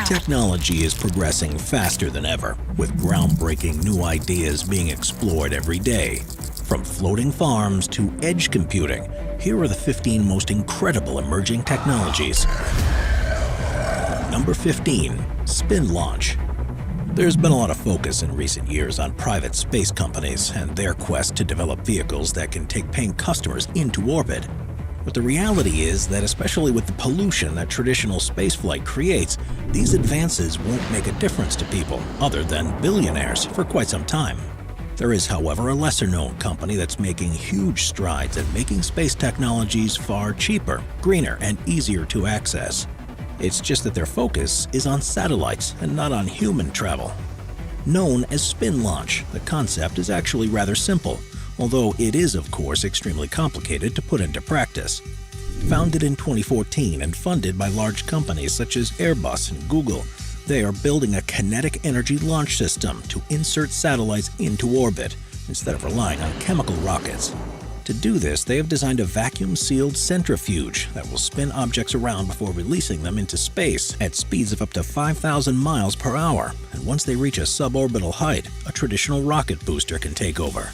Technology is progressing faster than ever, with groundbreaking new ideas being explored every day. From floating farms to edge computing, here are the 15 most incredible emerging technologies. Number 15. Spin launch. There's been a lot of focus in recent years on private space companies and their quest to develop vehicles that can take paying customers into orbit. But the reality is that, especially with the pollution that traditional spaceflight creates, these advances won't make a difference to people other than billionaires for quite some time. There is, however, a lesser-known company that's making huge strides at making space technologies far cheaper, greener, and easier to access. It's just that their focus is on satellites and not on human travel. Known as spin launch, the concept is actually rather simple, although it is, of course, extremely complicated to put into practice. Founded in 2014 and funded by large companies such as Airbus and Google, they are building a kinetic energy launch system to insert satellites into orbit instead of relying on chemical rockets. To do this, they have designed a vacuum-sealed centrifuge that will spin objects around before releasing them into space at speeds of up to 5,000 miles per hour, and once they reach a suborbital height, a traditional rocket booster can take over.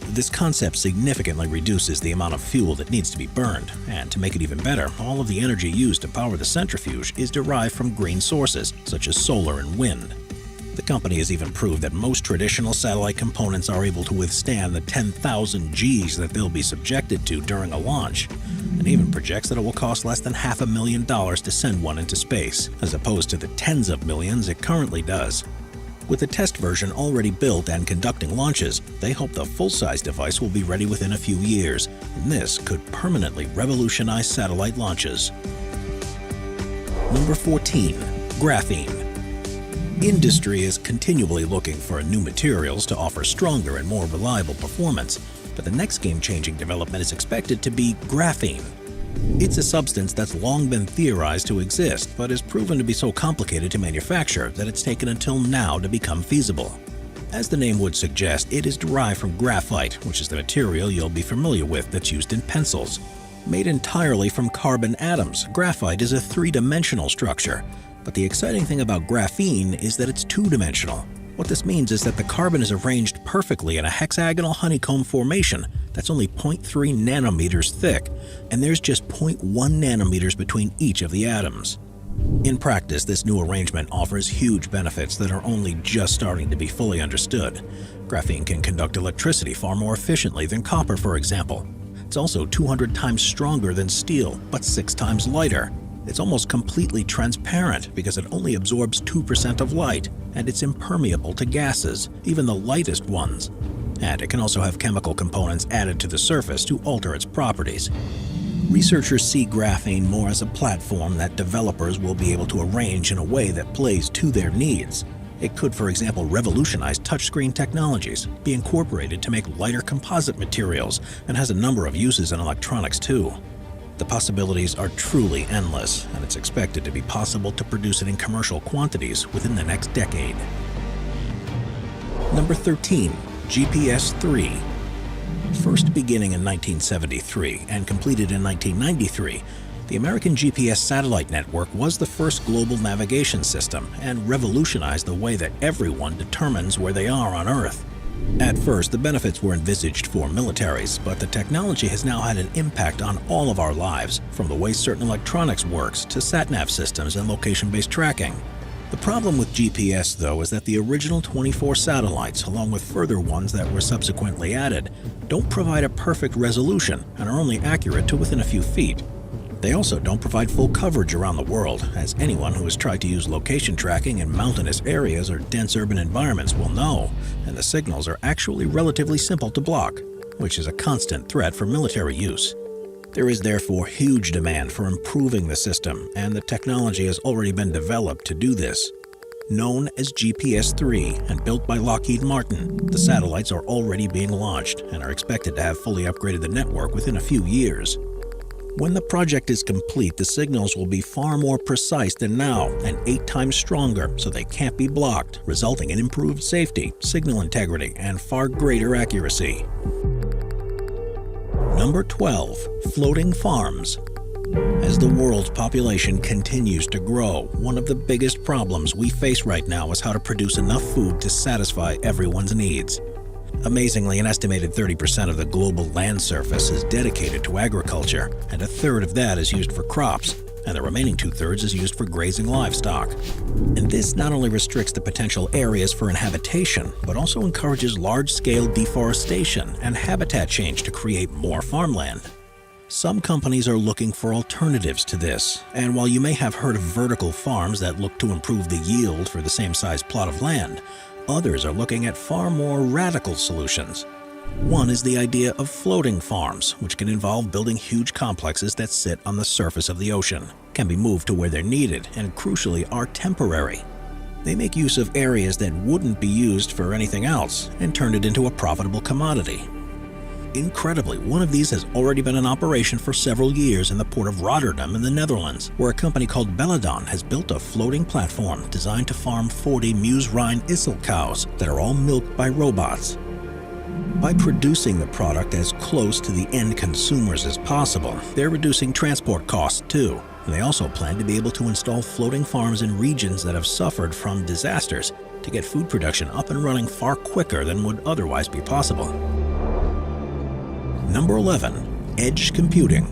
This concept significantly reduces the amount of fuel that needs to be burned, and to make it even better, all of the energy used to power the centrifuge is derived from green sources, such as solar and wind. The company has even proved that most traditional satellite components are able to withstand the 10,000 Gs that they'll be subjected to during a launch, and even projects that it will cost less than $500,000 to send one into space, as opposed to the tens of millions it currently does. With the test version already built and conducting launches, they hope the full-size device will be ready within a few years, and this could permanently revolutionize satellite launches. Number 14. Graphene. Industry is continually looking for new materials to offer stronger and more reliable performance, but the next game-changing development is expected to be graphene. It's a substance that's long been theorized to exist, but is proven to be so complicated to manufacture that it's taken until now to become feasible. As the name would suggest, it is derived from graphite, which is the material you'll be familiar with that's used in pencils. Made entirely from carbon atoms, graphite is a three-dimensional structure. But the exciting thing about graphene is that it's two-dimensional. What this means is that the carbon is arranged perfectly in a hexagonal honeycomb formation that's only 0.3 nanometers thick, and there's just 0.1 nanometers between each of the atoms. In practice, this new arrangement offers huge benefits that are only just starting to be fully understood. Graphene can conduct electricity far more efficiently than copper, for example. It's also 200 times stronger than steel, but 6 times lighter. It's almost completely transparent because it only absorbs 2% of light, and it's impermeable to gases, even the lightest ones. And it can also have chemical components added to the surface to alter its properties. Researchers see graphene more as a platform that developers will be able to arrange in a way that plays to their needs. It could, for example, revolutionize touchscreen technologies, be incorporated to make lighter composite materials, and has a number of uses in electronics too. The possibilities are truly endless, and it's expected to be possible to produce it in commercial quantities within the next decade. Number 13. GPS-3. First beginning in 1973 and completed in 1993, the American GPS satellite network was the first global navigation system and revolutionized the way that everyone determines where they are on Earth. At first, the benefits were envisaged for militaries, but the technology has now had an impact on all of our lives, from the way certain electronics works to sat-nav systems and location-based tracking. The problem with GPS, though, is that the original 24 satellites, along with further ones that were subsequently added, don't provide a perfect resolution and are only accurate to within a few feet. They also don't provide full coverage around the world, as anyone who has tried to use location tracking in mountainous areas or dense urban environments will know, and the signals are actually relatively simple to block, which is a constant threat for military use. There is therefore huge demand for improving the system, and the technology has already been developed to do this. Known as GPS-3 and built by Lockheed Martin, the satellites are already being launched and are expected to have fully upgraded the network within a few years. When the project is complete, the signals will be far more precise than now and 8 times stronger, so they can't be blocked, resulting in improved safety, signal integrity, and far greater accuracy. Number 12. Floating farms. As the world's population continues to grow, one of the biggest problems we face right now is how to produce enough food to satisfy everyone's needs. Amazingly, an estimated 30% of the global land surface is dedicated to agriculture, and a third of that is used for crops, and the remaining two-thirds is used for grazing livestock. And this not only restricts the potential areas for inhabitation, but also encourages large-scale deforestation and habitat change to create more farmland. Some companies are looking for alternatives to this, and while you may have heard of vertical farms that look to improve the yield for the same size plot of land, others are looking at far more radical solutions. One is the idea of floating farms, which can involve building huge complexes that sit on the surface of the ocean, can be moved to where they're needed, and crucially are temporary. They make use of areas that wouldn't be used for anything else and turn it into a profitable commodity. Incredibly, one of these has already been in operation for several years in the port of Rotterdam in the Netherlands, where a company called Belladon has built a floating platform designed to farm 40 Muse-Rhine-Issel cows that are all milked by robots. By producing the product as close to the end consumers as possible, they're reducing transport costs too. And they also plan to be able to install floating farms in regions that have suffered from disasters to get food production up and running far quicker than would otherwise be possible. Number 11. Edge computing.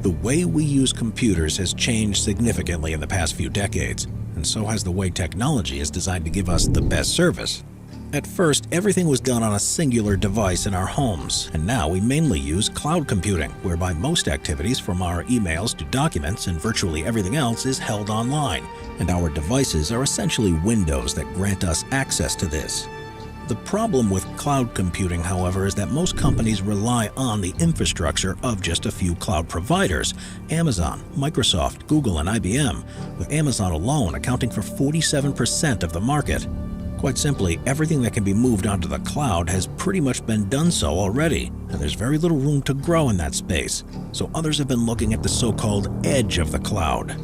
The way we use computers has changed significantly in the past few decades, and so has the way technology is designed to give us the best service. At first, everything was done on a singular device in our homes, and now we mainly use cloud computing, whereby most activities from our emails to documents and virtually everything else is held online, and our devices are essentially windows that grant us access to this. The problem with cloud computing, however, is that most companies rely on the infrastructure of just a few cloud providers: Amazon, Microsoft, Google, and IBM, with Amazon alone accounting for 47% of the market. Quite simply, everything that can be moved onto the cloud has pretty much been done so already, and there's very little room to grow in that space. So others have been looking at the so-called edge of the cloud.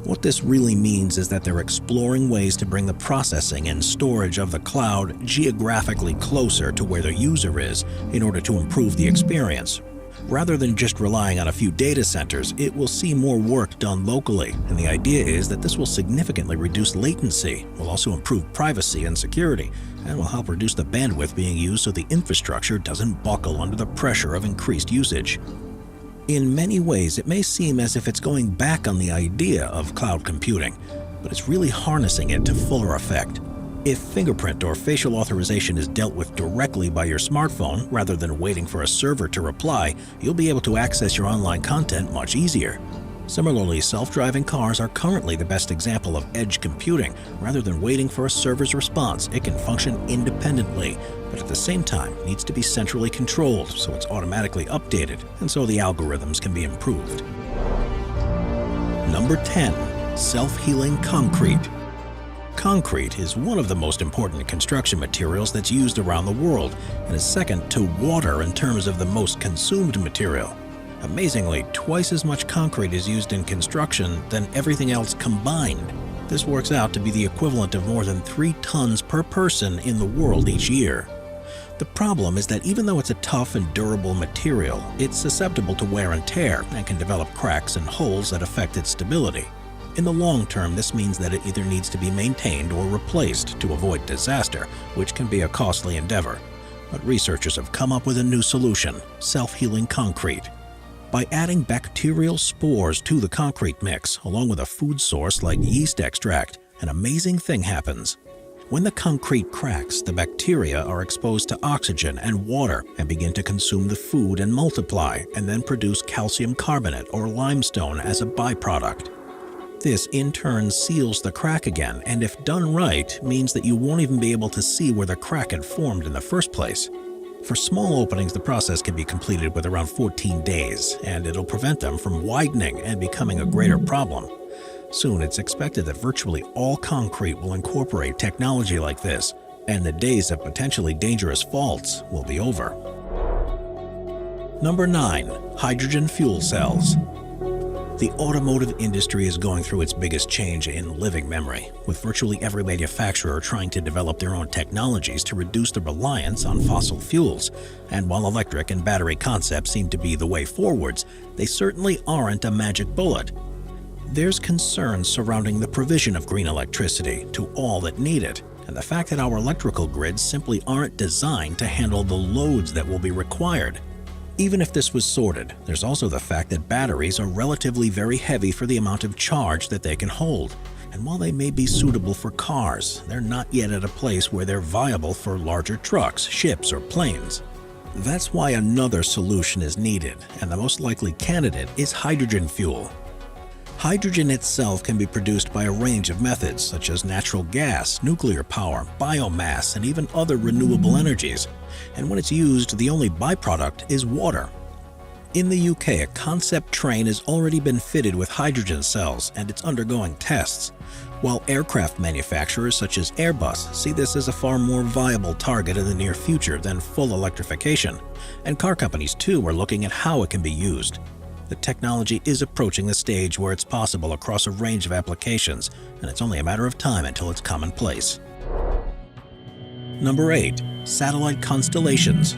What this really means is that they're exploring ways to bring the processing and storage of the cloud geographically closer to where the user is in order to improve the experience. Rather than just relying on a few data centers, it will see more work done locally, and the idea is that this will significantly reduce latency, will also improve privacy and security, and will help reduce the bandwidth being used so the infrastructure doesn't buckle under the pressure of increased usage. In many ways, it may seem as if it's going back on the idea of cloud computing, but it's really harnessing it to fuller effect. If fingerprint or facial authorization is dealt with directly by your smartphone rather than waiting for a server to reply, you'll be able to access your online content much easier. Similarly, self-driving cars are currently the best example of edge computing. Rather than waiting for a server's response, it can function independently, but at the same time needs to be centrally controlled so it's automatically updated, and so the algorithms can be improved. Number 10. Self-healing concrete. Concrete is one of the most important construction materials that's used around the world, and is second to water in terms of the most consumed material. Amazingly, twice as much concrete is used in construction than everything else combined. This works out to be the equivalent of more than 3 tons per person in the world each year. The problem is that even though it's a tough and durable material, it's susceptible to wear and tear and can develop cracks and holes that affect its stability. In the long term, this means that it either needs to be maintained or replaced to avoid disaster, which can be a costly endeavor. But researchers have come up with a new solution: self-healing concrete. By adding bacterial spores to the concrete mix, along with a food source like yeast extract, an amazing thing happens. When the concrete cracks, the bacteria are exposed to oxygen and water and begin to consume the food and multiply, and then produce calcium carbonate or limestone as a byproduct. This in turn seals the crack again, and if done right, means that you won't even be able to see where the crack had formed in the first place. For small openings, the process can be completed with around 14 days, and it'll prevent them from widening and becoming a greater problem. Soon, it's expected that virtually all concrete will incorporate technology like this, and the days of potentially dangerous faults will be over. Number 9. Hydrogen fuel cells. The automotive industry is going through its biggest change in living memory, with virtually every manufacturer trying to develop their own technologies to reduce the reliance on fossil fuels. And while electric and battery concepts seem to be the way forwards, they certainly aren't a magic bullet. There's concern surrounding the provision of green electricity to all that need it, and the fact that our electrical grids simply aren't designed to handle the loads that will be required. Even if this was sorted, there's also the fact that batteries are relatively very heavy for the amount of charge that they can hold. And while they may be suitable for cars, they're not yet at a place where they're viable for larger trucks, ships, or planes. That's why another solution is needed, and the most likely candidate is hydrogen fuel. Hydrogen itself can be produced by a range of methods, such as natural gas, nuclear power, biomass, and even other renewable energies. And when it's used, the only byproduct is water. In the UK, a concept train has already been fitted with hydrogen cells, and it's undergoing tests. While aircraft manufacturers such as Airbus see this as a far more viable target in the near future than full electrification, and car companies too are looking at how it can be used. The technology is approaching the stage where it's possible across a range of applications, and it's only a matter of time until it's commonplace. Number 8. Satellite constellations.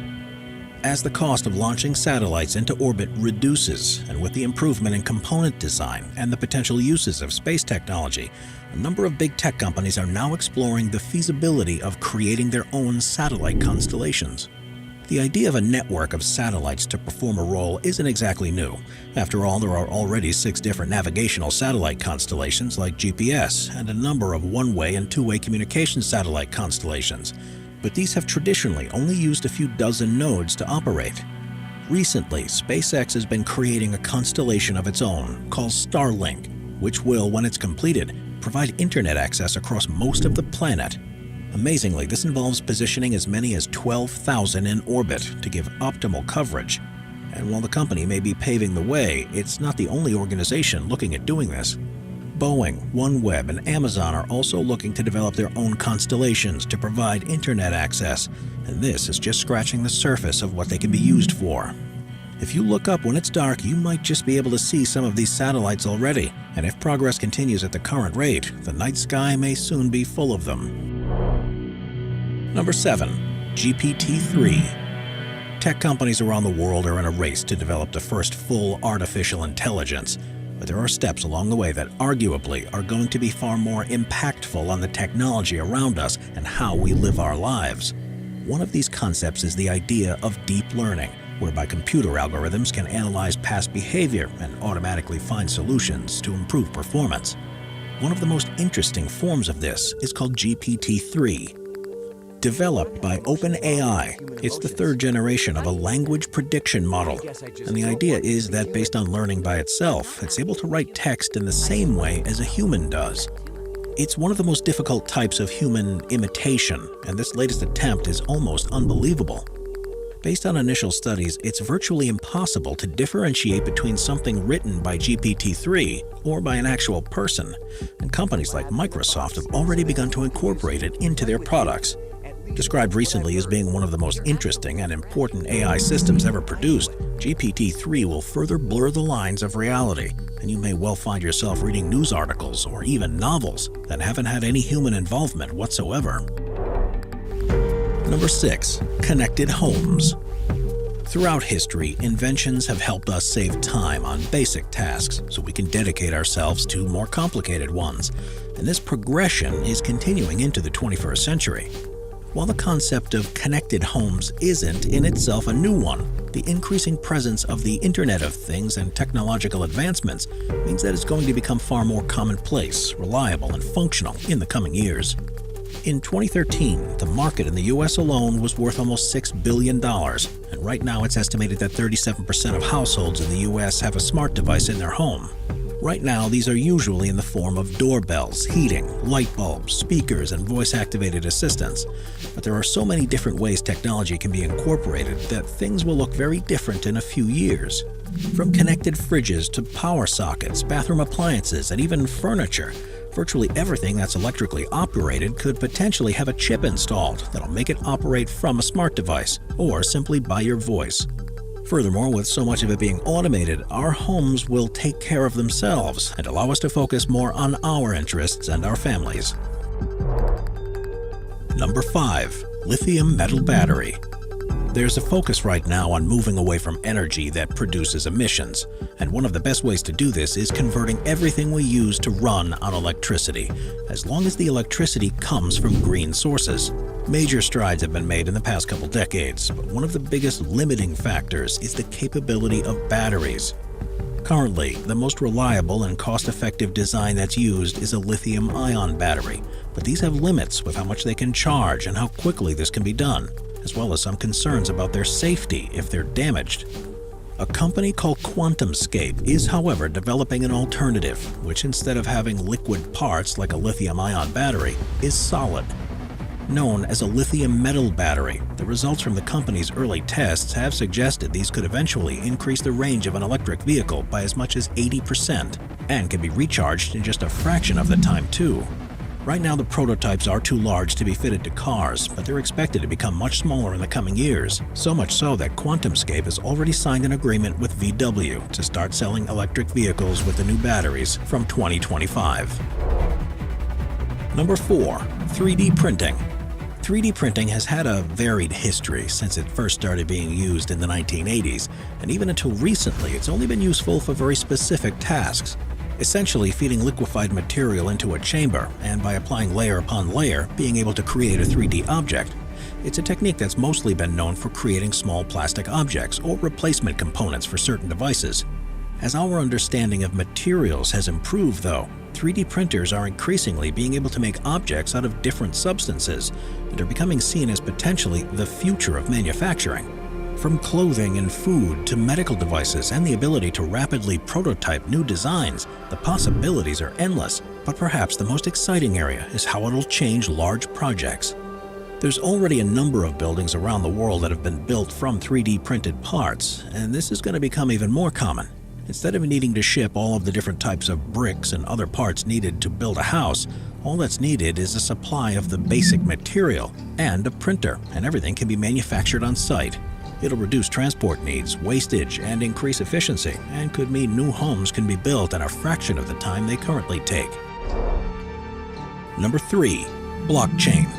As the cost of launching satellites into orbit reduces, and with the improvement in component design and the potential uses of space technology, a number of big tech companies are now exploring the feasibility of creating their own satellite constellations. The idea of a network of satellites to perform a role isn't exactly new. After all, there are already 6 different navigational satellite constellations like GPS and a number of one-way and two-way communication satellite constellations. But these have traditionally only used a few dozen nodes to operate. Recently, SpaceX has been creating a constellation of its own called Starlink, which will, when it's completed, provide internet access across most of the planet. Amazingly, this involves positioning as many as 12,000 in orbit to give optimal coverage. And while the company may be paving the way, it's not the only organization looking at doing this. Boeing, OneWeb, and Amazon are also looking to develop their own constellations to provide internet access, and this is just scratching the surface of what they can be used for. If you look up when it's dark, you might just be able to see some of these satellites already, and if progress continues at the current rate, the night sky may soon be full of them. Number 7. GPT-3. Tech companies around the world are in a race to develop the first full artificial intelligence, but there are steps along the way that arguably are going to be far more impactful on the technology around us and how we live our lives. One of these concepts is the idea of deep learning, whereby computer algorithms can analyze past behavior and automatically find solutions to improve performance. One of the most interesting forms of this is called GPT-3. Developed by OpenAI, it's the 3rd generation of a language prediction model, and the idea is that based on learning by itself, it's able to write text in the same way as a human does. It's one of the most difficult types of human imitation, and this latest attempt is almost unbelievable. Based on initial studies, it's virtually impossible to differentiate between something written by GPT-3 or by an actual person, and companies like Microsoft have already begun to incorporate it into their products. Described recently as being one of the most interesting and important AI systems ever produced, GPT-3 will further blur the lines of reality, and you may well find yourself reading news articles or even novels that haven't had any human involvement whatsoever. Number 6. Connected homes. Throughout history, inventions have helped us save time on basic tasks so we can dedicate ourselves to more complicated ones, and this progression is continuing into the 21st century. While the concept of connected homes isn't in itself a new one, the increasing presence of the Internet of Things and technological advancements means that it's going to become far more commonplace, reliable, and functional in the coming years. In 2013, the market in the US alone was worth almost $6 billion, and right now it's estimated that 37% of households in the US have a smart device in their home. Right now, these are usually in the form of doorbells, heating, light bulbs, speakers, and voice-activated assistants. But there are so many different ways technology can be incorporated that things will look very different in a few years. From connected fridges to power sockets, bathroom appliances, and even furniture, virtually everything that's electrically operated could potentially have a chip installed that'll make it operate from a smart device or simply by your voice. Furthermore, with so much of it being automated, our homes will take care of themselves and allow us to focus more on our interests and our families. Number 5. Lithium metal battery. There's a focus right now on moving away from energy that produces emissions, and one of the best ways to do this is converting everything we use to run on electricity, as long as the electricity comes from green sources. Major strides have been made in the past couple decades, but one of the biggest limiting factors is the capability of batteries. Currently, the most reliable and cost-effective design that's used is a lithium-ion battery, but these have limits with how much they can charge and how quickly this can be done, as well as some concerns about their safety if they're damaged. A company called QuantumScape is, however, developing an alternative, which instead of having liquid parts like a lithium-ion battery, is solid. Known as a lithium metal battery, the results from the company's early tests have suggested these could eventually increase the range of an electric vehicle by as much as 80% and can be recharged in just a fraction of the time too. Right now the prototypes are too large to be fitted to cars, but they're expected to become much smaller in the coming years, so much so that QuantumScape has already signed an agreement with VW to start selling electric vehicles with the new batteries from 2025. Number 4. 3D printing. 3D printing has had a varied history since it first started being used in the 1980s, and even until recently it's only been useful for very specific tasks. Essentially feeding liquefied material into a chamber, and by applying layer upon layer, being able to create a 3D object. It's a technique that's mostly been known for creating small plastic objects or replacement components for certain devices. As our understanding of materials has improved, though, 3D printers are increasingly being able to make objects out of different substances and are becoming seen as potentially the future of manufacturing. From clothing and food to medical devices and the ability to rapidly prototype new designs, the possibilities are endless, but perhaps the most exciting area is how it'll change large projects. There's already a number of buildings around the world that have been built from 3D printed parts, and this is going to become even more common. Instead of needing to ship all of the different types of bricks and other parts needed to build a house, all that's needed is a supply of the basic material and a printer, and everything can be manufactured on site. It'll reduce transport needs, wastage, and increase efficiency, and could mean new homes can be built in a fraction of the time they currently take. Number 3. Blockchain.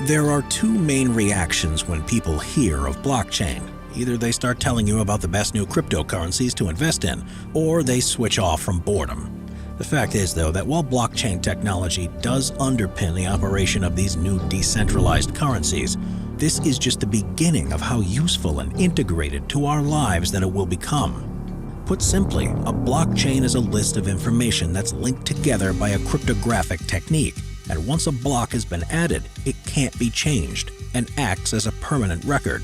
There are two main reactions when people hear of blockchain. Either they start telling you about the best new cryptocurrencies to invest in, or they switch off from boredom. The fact is, though, that while blockchain technology does underpin the operation of these new decentralized currencies, this is just the beginning of how useful and integrated to our lives that it will become. Put simply, a blockchain is a list of information that's linked together by a cryptographic technique, and once a block has been added, it can't be changed and acts as a permanent record.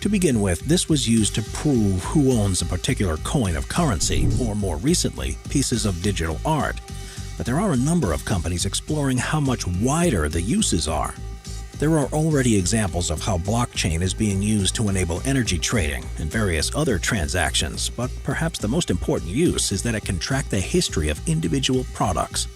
To begin with, this was used to prove who owns a particular coin of currency, or more recently, pieces of digital art. But there are a number of companies exploring how much wider the uses are. There are already examples of how blockchain is being used to enable energy trading and various other transactions, but perhaps the most important use is that it can track the history of individual products.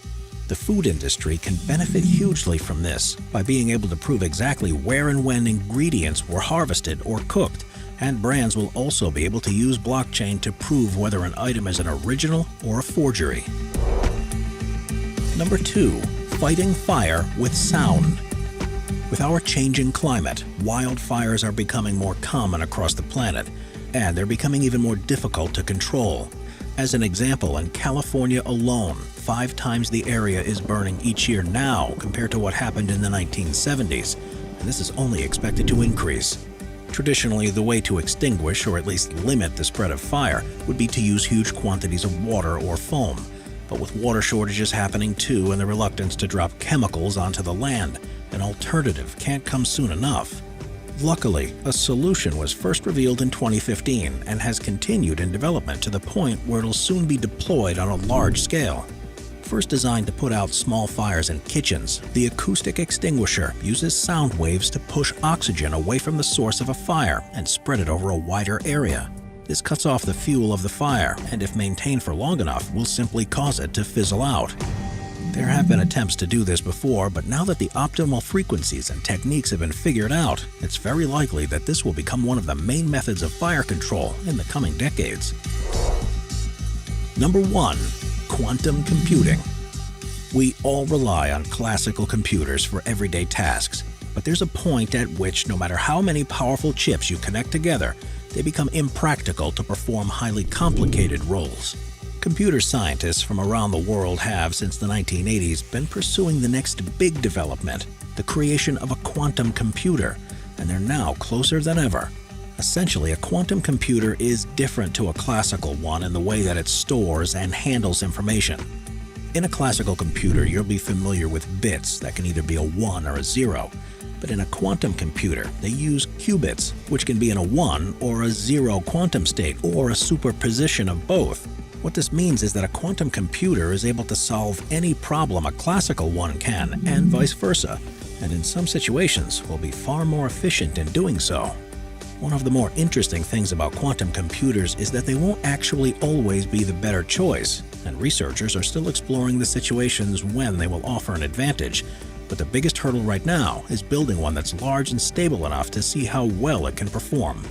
The food industry can benefit hugely from this by being able to prove exactly where and when ingredients were harvested or cooked, and brands will also be able to use blockchain to prove whether an item is an original or a forgery. Number 2. Fighting fire with sound. With our changing climate, wildfires are becoming more common across the planet, and they're becoming even more difficult to control. As an example, in California alone, 5 times the area is burning each year now compared to what happened in the 1970s, and this is only expected to increase. Traditionally, the way to extinguish or at least limit the spread of fire would be to use huge quantities of water or foam. But with water shortages happening too and the reluctance to drop chemicals onto the land, an alternative can't come soon enough. Luckily, a solution was first revealed in 2015 and has continued in development to the point where it'll soon be deployed on a large scale. First designed to put out small fires in kitchens, the acoustic extinguisher uses sound waves to push oxygen away from the source of a fire and spread it over a wider area. This cuts off the fuel of the fire, and if maintained for long enough, will simply cause it to fizzle out. There have been attempts to do this before, but now that the optimal frequencies and techniques have been figured out, it's very likely that this will become one of the main methods of fire control in the coming decades. Number 1. Quantum computing. We all rely on classical computers for everyday tasks, but there's a point at which no matter how many powerful chips you connect together, they become impractical to perform highly complicated roles. Computer scientists from around the world have, since the 1980s, been pursuing the next big development, the creation of a quantum computer, and they're now closer than ever. Essentially, a quantum computer is different to a classical one in the way that it stores and handles information. In a classical computer, you'll be familiar with bits that can either be a 1 or a 0. But in a quantum computer, they use qubits, which can be in a 1 or a 0 quantum state, or a superposition of both. What this means is that a quantum computer is able to solve any problem a classical one can, and vice versa, and in some situations will be far more efficient in doing so. One of the more interesting things about quantum computers is that they won't actually always be the better choice, and researchers are still exploring the situations when they will offer an advantage. But the biggest hurdle right now is building one that's large and stable enough to see how well it can perform.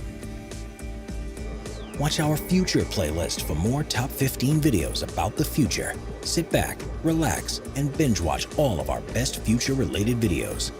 Watch our future playlist for more top 15 videos about the future. Sit back, relax, and binge watch all of our best future-related videos.